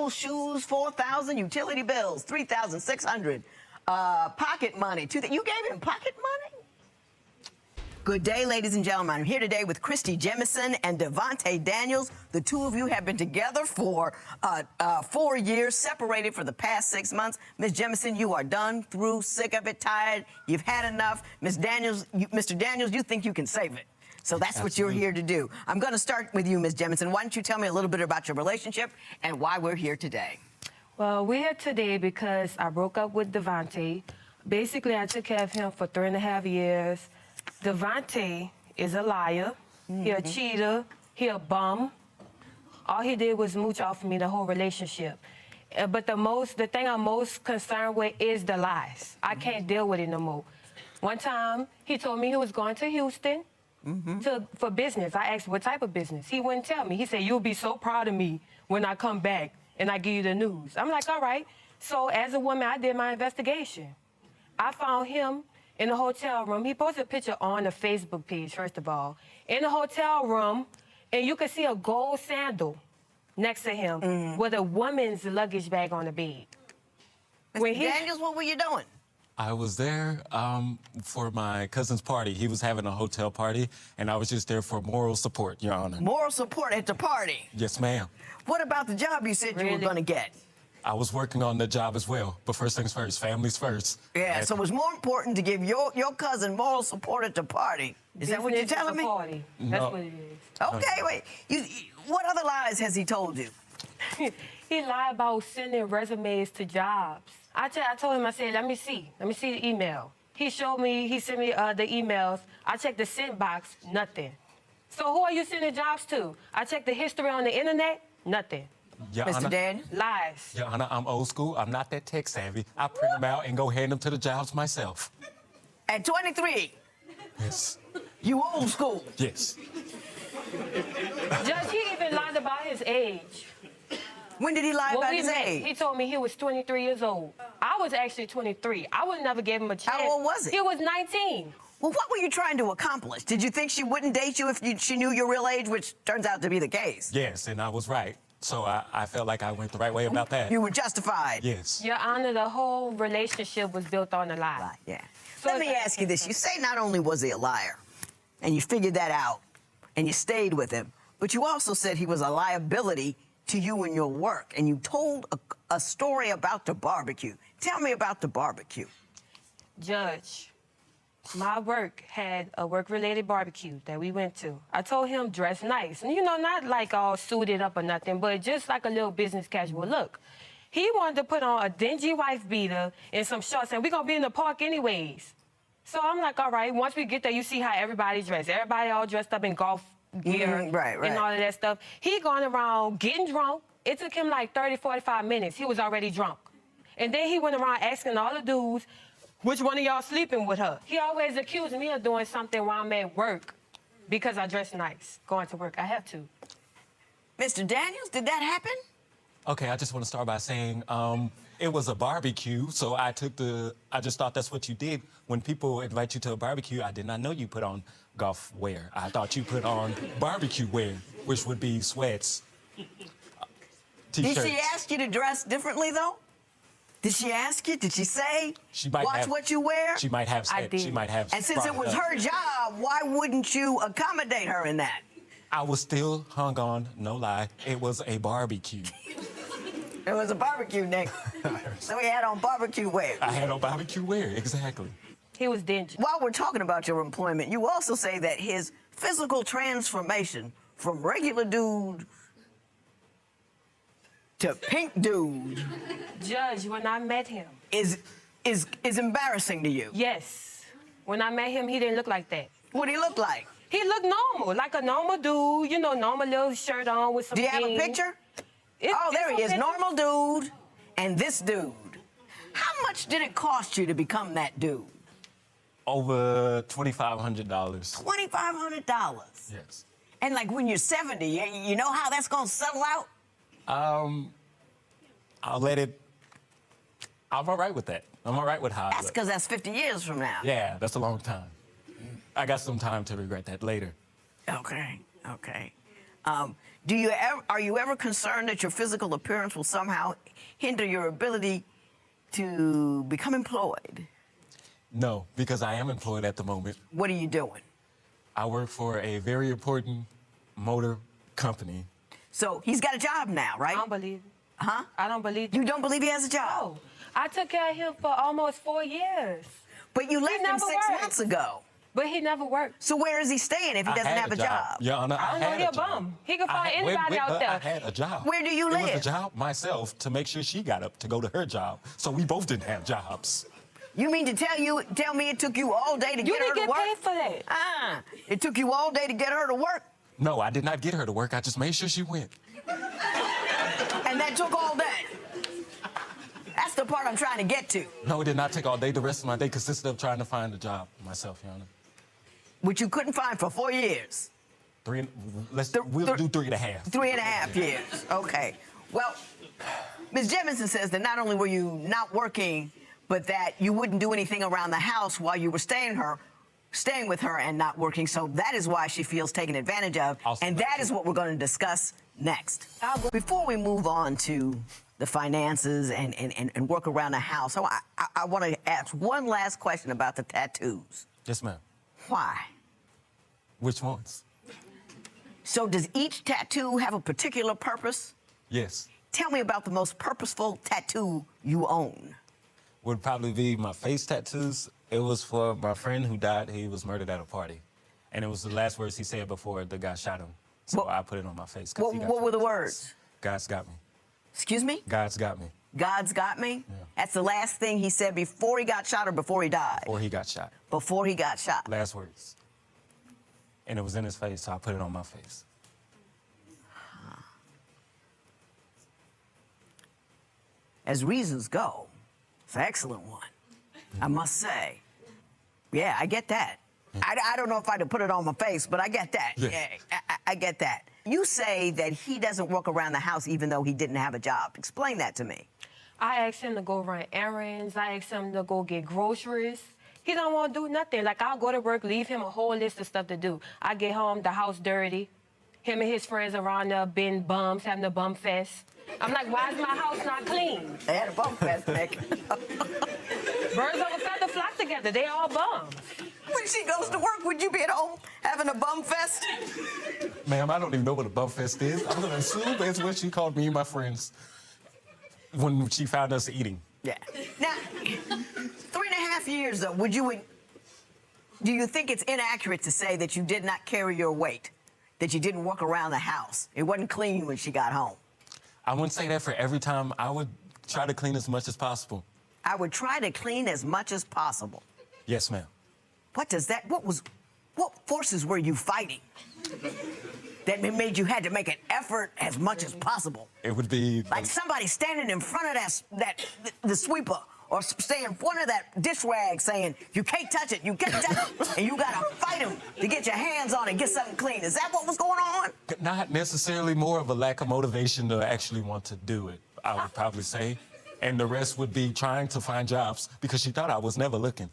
clothes, shoes, $4,000, utility bills, $3,600, pocket money, $2,000. You gave him pocket money? Good day, ladies and gentlemen. I'm here today with Christy Jemison and Devontae Daniels. The two of you have been together for 4 years, separated for the past 6 months. Ms. Jemison, you are done, through, sick of it, tired. You've had enough. Mr. Daniels, you think you can save it. So that's what you're here to do. I'm going to start with you, Ms. Jemison. Why don't you tell me a little bit about your relationship and why we're here today? Well, we're here today because I broke up with Devontae. Basically, I took care of him for 3.5 years. Devontae is a liar. He a cheater. He a bum. All he did was mooch off of me the whole relationship. But the thing I'm most concerned with is the lies. I can't deal with it no more. One time, he told me he was going to Houston for business. I asked what type of business. He wouldn't tell me. He said, "You'll be so proud of me when I come back and I give you the news." I'm like, all right. So as a woman, I did my investigation. I found him in the hotel room. He posted a picture on the Facebook page, first of all, in the hotel room, and you could see a gold sandal next to him with a woman's luggage bag on the bed. Mr. Daniels, what were you doing? I was there for my cousin's party. He was having a hotel party, and I was just there for moral support, Your Honor. Moral support at the party? Yes, ma'am. What about the job you said you were going to get? I was working on the job as well, but first things first, families first. Yeah, so it was more important to give your cousin moral support at the party. Is that what you're telling me? Party. That's what it is. Okay, wait. What other lies has he told you? He lied about sending resumes to jobs. I told him, I said, let me see the email. He sent me the emails. I checked the sent box, nothing. So who are you sending jobs to? I checked the history on the internet, nothing. Your Mr. Honor, Daniels? Lies. Your Honor, I'm old school. I'm not that tech savvy. I print them out and go hand them to the jobs myself. At 23? Yes. You old school? Yes. Judge, he even lied about his age. When did he lie about his age? He told me he was 23 years old. I was actually 23. I would never give him a chance. How old was he? He was 19. Well, what were you trying to accomplish? Did you think she wouldn't date you if she knew your real age, which turns out to be the case? Yes, and I was right. So I felt like I went the right way about that. You were justified. Yes. Your Honor, the whole relationship was built on a lie. Yeah. So Let me ask you this. You say not only was he a liar, and you figured that out, and you stayed with him, but you also said he was a liability to you and your work, and you told a story about the barbecue. Tell me about the barbecue. Judge, my work had a work-related barbecue that we went to. I told him dress nice. And, not like all suited up or nothing, but just like a little business casual look. He wanted to put on a dingy wife beater and some shorts, and we're going to be in the park anyways. So I'm like, all right, once we get there, you see how everybody's dressed. Everybody all dressed up in golf gear and all of that stuff. He going around getting drunk. It took him like 30, 45 minutes. He was already drunk. And then he went around asking all the dudes, which one of y'all sleeping with her? He always accused me of doing something while I'm at work because I dress nice, going to work. I have to. Mr. Daniels, did that happen? Okay, I just want to start by saying it was a barbecue, so I just thought that's what you did. When people invite you to a barbecue, I did not know you put on golf wear. I thought you put on barbecue wear, which would be sweats, T-shirts. Did she ask you to dress differently, though? Did she ask you? Did she say, watch what you wear? She might have said. I did. She might have. And since it was her job, why wouldn't you accommodate her in that? I was still hung on, no lie. It was a barbecue. It was a barbecue, Nick. So he had on barbecue wear. I had on barbecue wear, exactly. He was dingy. While we're talking about your employment, you also say that his physical transformation from regular dude to pink dude Judge, when I met him. is embarrassing to you. Yes. When I met him, he didn't look like that. What did he look like? He looked normal, like a normal dude, normal little shirt on with some Do you have a jeans. picture? Oh, there he is, normal dude and this dude. How much did it cost you to become that dude? Over $2,500. $2,500? Yes. And like when you're 70, you know how that's gonna settle out? I'll let it. I'm all right with that. I'm all right with how. That's because that's 50 years from now. Yeah, that's a long time. I got some time to regret that later. Okay, okay. Are you ever concerned that your physical appearance will somehow hinder your ability to become employed? No, because I am employed at the moment. What are you doing? I work for a very important motor company. So he's got a job now, I right? don't believe it. Huh? I don't believe You don't believe he has a job? No. I took care of him for almost 4 years. But you left him never 6 worked. months ago. But he never worked. So where is he staying if he I doesn't had have a job? Your Honor, I don't know, had he a job. bum. He can I find had- anybody out but there. I had a job. Where do you It live? was a job myself to make sure she got up to go to her job. So we both didn't have jobs. You mean to tell me it took you all day to You get her didn't to get work? paid for that. It took you all day to get her to work, No, I did not get her to work. I just made sure she went. and that took all day. That's the part I'm trying to get to. No, it did not take all day. The rest of my day consisted of trying to find a job myself, Your Honor. Which you couldn't find for 4 years. We'll do 3.5. 3.5 years. Okay. Well, Ms. Jemison says that not only were you not working, but that you wouldn't do anything around the house while you were staying with her and not working. So that is why she feels taken advantage of. And that is what we're going to discuss next. Before we move on to the finances and work around the house, I want to ask one last question about the tattoos. Yes, ma'am. Why? Which ones? So does each tattoo have a particular purpose? Yes. Tell me about the most purposeful tattoo you own. Would probably be my face tattoos. It was for my friend who died. He was murdered at a party. And it was the last words he said before the guy shot him. So I put it on my face. What were the words? God's got me. Excuse me? God's got me. God's got me? Yeah. That's the last thing he said before he got shot or before he died? Before he got shot. Before he got shot. Last words. And it was in his face, so I put it on my face. As reasons go, it's an excellent one, I must say. Yeah, I get that. I don't know if I'd have put it on my face, but I get that. Yeah. I get that. You say that he doesn't work around the house even though he didn't have a job. Explain that to me. I asked him to go run errands. I asked him to go get groceries. He don't want to do nothing. Like, I'll go to work, leave him a whole list of stuff to do. I get home, the house dirty. Him and his friends around there being bums, having a bum fest. I'm like, why is my house not clean? They had a bum fest, Nick. Birds of a feather flock together. They all bums. When she goes to work, would you be at home having a bum fest? Ma'am, I don't even know what a bum fest is. I'm going to assume that's what she called me and my friends when she found us eating. Yeah. Now, 3.5 years, though, do you think it's inaccurate to say that you did not carry your weight, that you didn't walk around the house? It wasn't clean when she got home. I wouldn't say that for every time. I would try to clean as much as possible. I would try to clean as much as possible. Yes, ma'am. What forces were you fighting that made you had to make an effort as much as possible? It would be Like somebody standing in front of the sweeper, or stay in front of that dish rag saying, you can't touch it, you can't touch it, and you gotta fight them to get your hands on it and get something clean. Is that what was going on? not necessarily, more of a lack of motivation to actually want to do it, I would probably say. And the rest would be trying to find jobs because she thought I was never looking.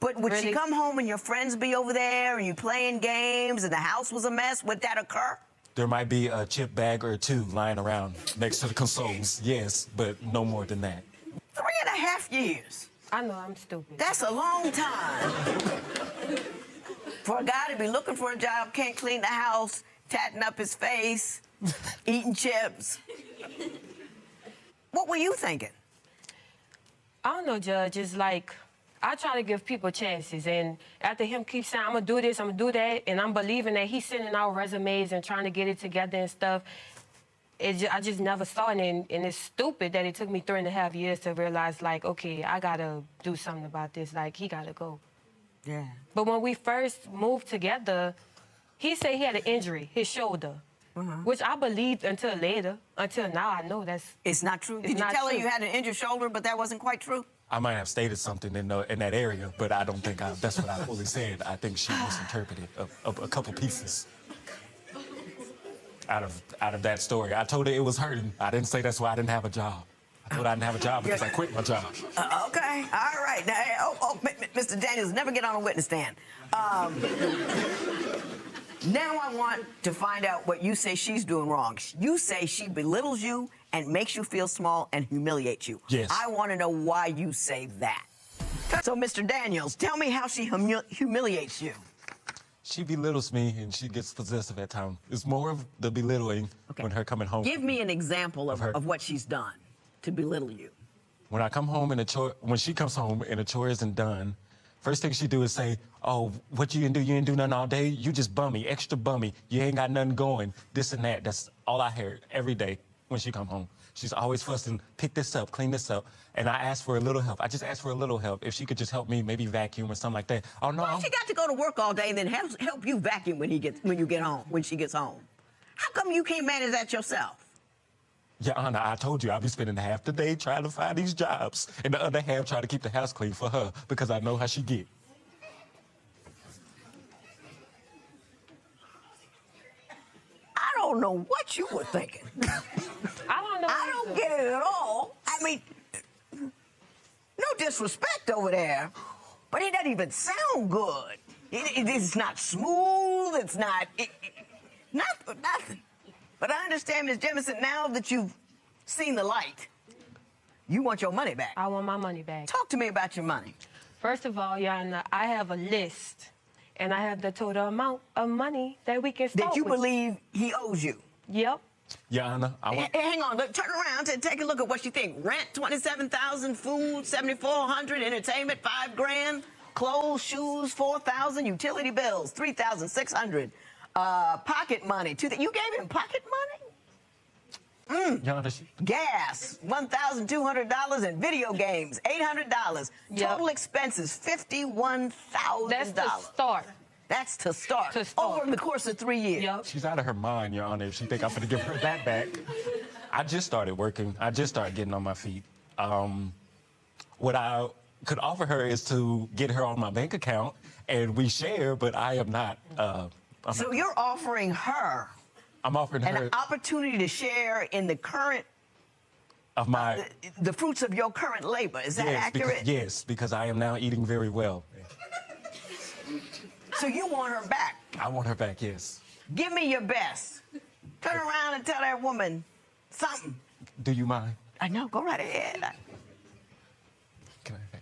But would she Really? come home and your friends be over there and you playing games and the house was a mess? Would that occur? There might be a chip bag or two lying around next to the consoles, yes, but no more than that. 3.5 years. I know I'm stupid. That's a long time. For a guy to be looking for a job, can't clean the house, tatting up his face, eating chips. What were you thinking? I don't know, Judge. It's like, I try to give people chances, and after him keep saying, I'm gonna do this, I'm gonna do that, and I'm believing that he's sending out resumes and trying to get it together and stuff, I just never saw it, and it's stupid that it took me 3.5 years to realize, like, okay, I gotta do something about this, like, he gotta go. Yeah. But when we first moved together, he said he had an injury, his shoulder, which I believed until later. Until now, I know that's... It's not true. Did you not tell her true. you had an injured shoulder, but that wasn't quite true? I might have stated something in that area, but I don't think that's what I fully said. I think she misinterpreted a couple pieces out of that story. I told her it was hurting. I didn't say that's why I didn't have a job. I told her I didn't have a job because I quit my job. Okay, all right. Now, Mr. Daniels, never get on a witness stand. Now I want to find out what you say she's doing wrong. You say she belittles you and makes you feel small and humiliates you. Yes. I want to know why you say that. So, Mr. Daniels, tell me how she humiliates you. She belittles me and she gets possessive at times. It's more of the belittling when her coming home. Give me an example of what she's done to belittle you. When I come home and when she comes home and the chore isn't done, first thing she do is say, "Oh, what you didn't do? You didn't do nothing all day. You just bummy, extra bummy. You ain't got nothing going. This and that." That's all I hear every day when she come home. She's always fussing, "Pick this up, clean this up." And I ask for a little help. I just ask for a little help. If she could just help me, maybe vacuum or something like that. Oh no. Why she got to go to work all day and then help you vacuum when she gets home? How come you can't manage that yourself? Your Honor, I told you I'll be spending half the day trying to find these jobs and the other half trying to keep the house clean for her because I know how she get. I don't know what you were thinking. I don't know. I don't get it at all. I mean, no disrespect over there, but it doesn't even sound good. It's not smooth. It's not nothing. But I understand, Ms. Jemison, now that you've seen the light, you want your money back. I want my money back. Talk to me about your money. First of all, Your Honor, I have a list, and I have the total amount of money that we can start That you with. believe he owes you. Yep. Your Honor, I want... Hang on, look, turn around and take a look at what you think. Rent, $27,000, food, $7,400, entertainment, $5,000, clothes, shoes, $4,000, utility bills, $3,600, pocket money, $2,000. You gave him pocket money? Your Honor, Gas, $1,200, and video games, $800. Yep. Total expenses, $51,000. That's the start. That's to start. To start. Over the course of 3 years. Yep. she's out of her mind, Your Honor, if she think I'm going to give her that back. I just started working. I just started getting on my feet. What I could offer her is to get her on my bank account, and we share, but I am not... So you're offering her I'm offering her... an opportunity to share in the current... of my... the fruits of your current labor. Is that accurate? Yes, because I am now eating very well. So you want her back. I want her back, yes. Give me your best. Turn around and tell that woman something. Do you mind? I know, go right ahead. Can I...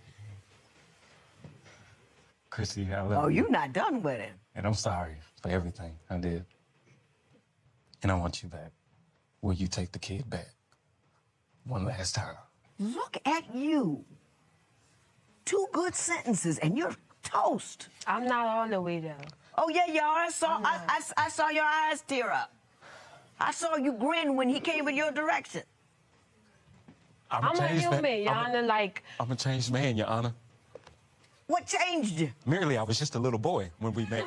Chrissy, I love Oh, you. you're not done with him. And I'm sorry for everything I did. And I want you back. Will you take the kid back? One last time. Look at you. 2 good sentences and you're toast. I'm not all the way there. Oh, yeah, you are. I saw your eyes tear up. I saw you grin when he came in your direction. I'm a human, Your Honor, like... I'm a changed man, Your Honor. What changed you? Merely, I was just a little boy when we met.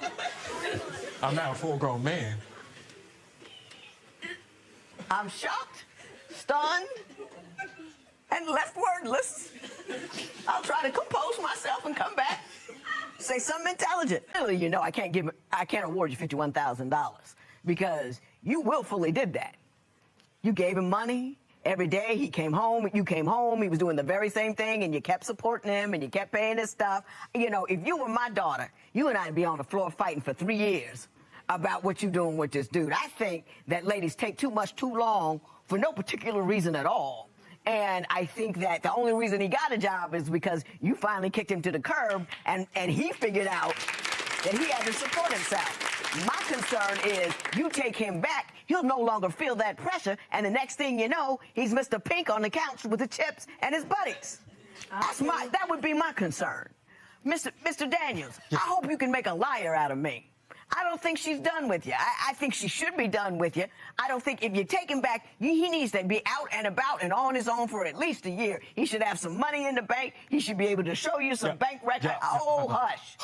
I'm now a full-grown man. I'm shocked, stunned, and left wordless. I'll try to compose myself and come back, say something intelligent. Really, you know, I can't award you $51,000 because you willfully did that. You gave him money every day. He came home. You came home. He was doing the very same thing, and you kept supporting him, and you kept paying his stuff. You know, if you were my daughter, you and I'd be on the floor fighting for 3 years about what you're doing with this dude. I think that ladies take too long for no particular reason at all. And I think that the only reason he got a job is because you finally kicked him to the curb and he figured out that he had to support himself. My concern is you take him back, he'll no longer feel that pressure, and the next thing you know, he's Mr. Pink on the couch with the chips and his buddies. That would be my concern. Mr. Daniels, I hope you can make a liar out of me. I don't think she's done with you. I think she should be done with you. I don't think if you take him back, he needs to be out and about and on his own for at least a year. He should have some money in the bank. He should be able to show you some bank records. Oh, hush.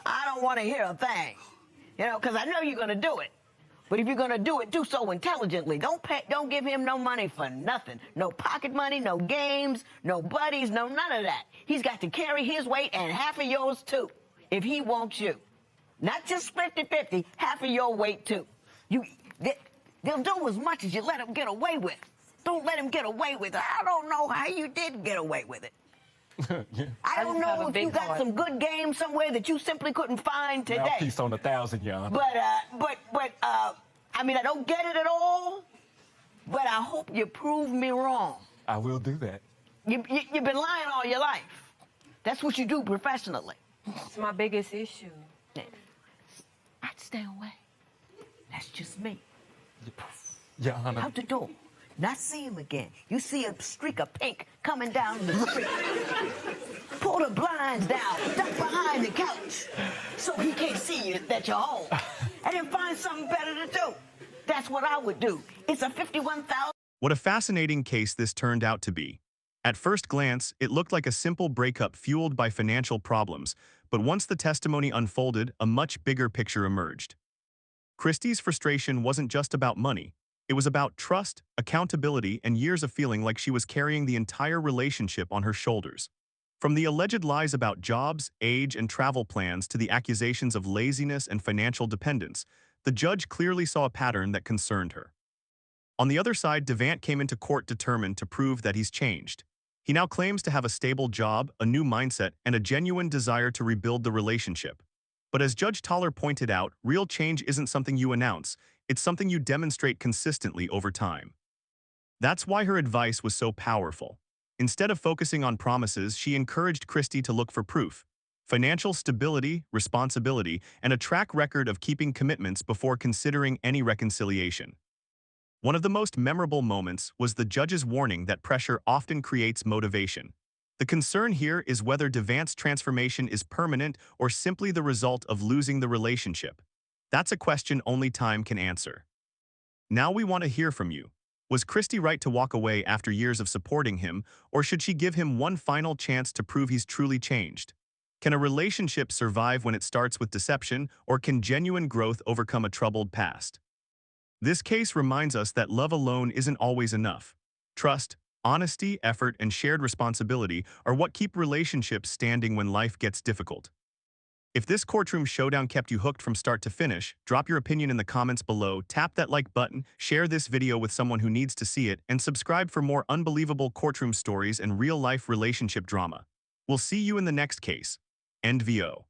I don't want to hear a thing, you know, because I know you're going to do it. But if you're going to do it, do so intelligently. Don't give him no money for nothing. No pocket money, no games, no buddies, no none of that. He's got to carry his weight and half of yours, too, if he wants you. Not just 50-50, half of your weight, too. They'll do as much as you let them get away with. Don't let him get away with it. I don't know how you did get away with it. I don't just have know a if you big got heart. some good game somewhere that you simply couldn't find today. Mouthpiece on 1,000, Your Honor. But I mean, I don't get it at all, but I hope you prove me wrong. I will do that. You've been lying all your life. That's what you do professionally. It's my biggest issue. I'd stay away. That's just me. Your Honor. Out the door. Not see him again. You see a streak of pink coming down the street. Pull the blinds down, duck behind the couch, so he can't see you that you're home. And then find something better to do. That's what I would do. It's a 51,000. What a fascinating case this turned out to be. At first glance, it looked like a simple breakup fueled by financial problems, but once the testimony unfolded, a much bigger picture emerged. Christie's frustration wasn't just about money. It was about trust, accountability, and years of feeling like she was carrying the entire relationship on her shoulders. From the alleged lies about jobs, age, and travel plans to the accusations of laziness and financial dependence, the judge clearly saw a pattern that concerned her. On the other side, Devant came into court determined to prove that he's changed. He now claims to have a stable job, a new mindset, and a genuine desire to rebuild the relationship. But as Judge Toler pointed out, real change isn't something you announce, it's something you demonstrate consistently over time. That's why her advice was so powerful. Instead of focusing on promises, she encouraged Christie to look for proof: financial stability, responsibility, and a track record of keeping commitments before considering any reconciliation. One of the most memorable moments was the judge's warning that pressure often creates motivation. The concern here is whether Devant's transformation is permanent or simply the result of losing the relationship. That's a question only time can answer. Now we want to hear from you. Was Christie right to walk away after years of supporting him, or should she give him one final chance to prove he's truly changed? Can a relationship survive when it starts with deception, or can genuine growth overcome a troubled past? This case reminds us that love alone isn't always enough. Trust, honesty, effort, and shared responsibility are what keep relationships standing when life gets difficult. If this courtroom showdown kept you hooked from start to finish, drop your opinion in the comments below, tap that like button, share this video with someone who needs to see it, and subscribe for more unbelievable courtroom stories and real-life relationship drama. We'll see you in the next case. End VO.